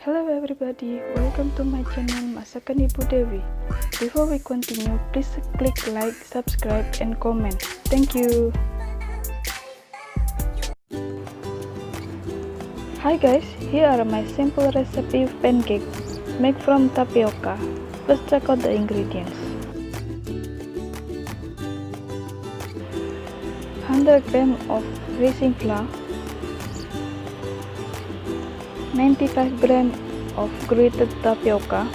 Hello everybody, welcome to my channel Masakan Ibu Dewi. Before we continue, please click like, subscribe, and comment. Thank you. Hi guys, here are my simple recipe pancake made from tapioca. Let's check out the ingredients. 100 grams of raisin flour, 95 grams of grated tapioca,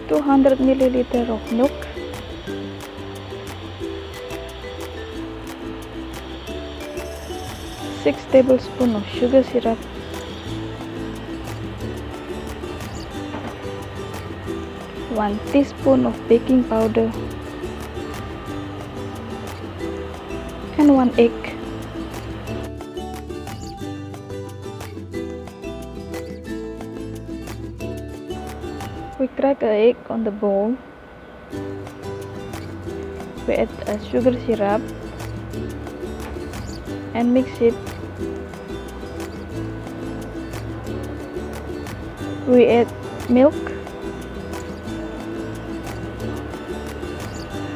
200 milliliter of milk, 6 tablespoons of sugar syrup, 1 teaspoon of baking powder, and 1 egg. We crack an egg on the bowl. We add a sugar syrup and mix it. We add milk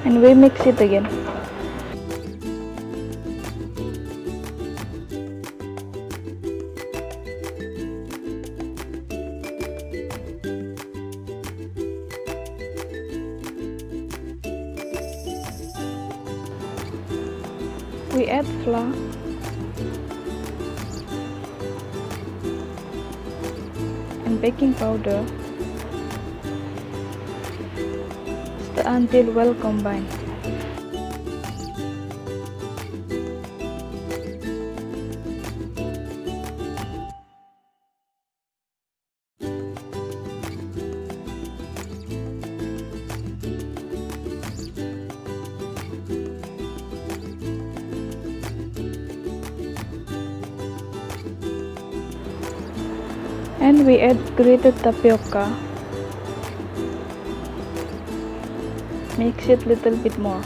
and we mix it again. We add flour and baking powder. Stir until well combined. And we add grated tapioca. Mix it little bit more.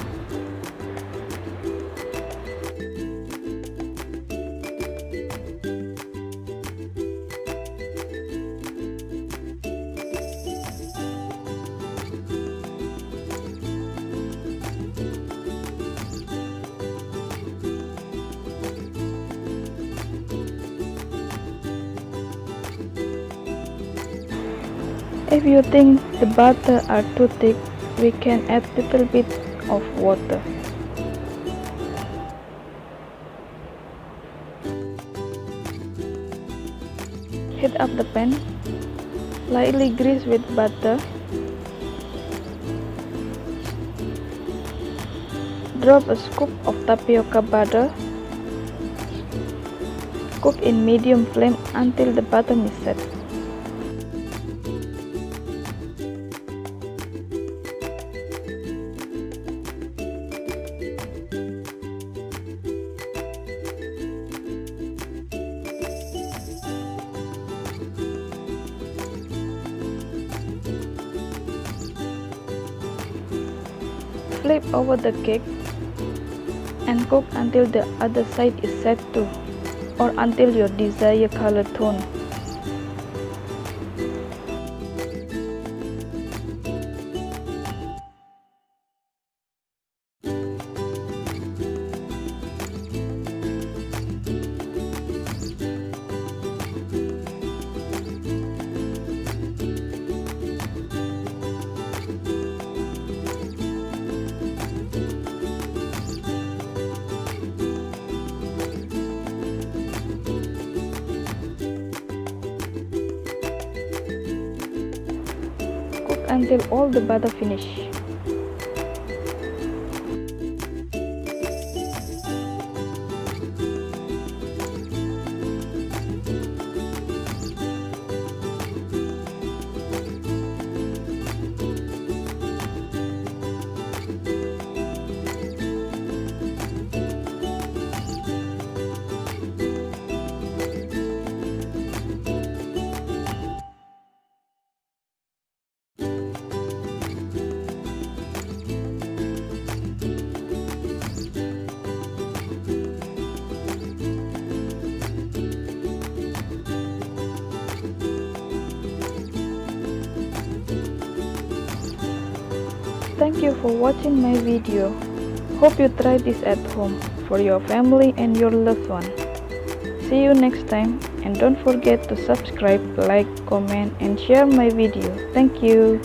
If you think the butter are too thick, we can add little bit of water. Heat up the pan, lightly grease with butter. Drop a scoop of tapioca butter. Cook in medium flame until the bottom is set. Flip over the cake and cook until the other side is set too, or until your desired color tone. Until all the butter finish. Thank you for watching my video. Hope you try this at home for your family and your loved one. See you next time, and don't forget to subscribe, like, comment, and share my video. Thank you.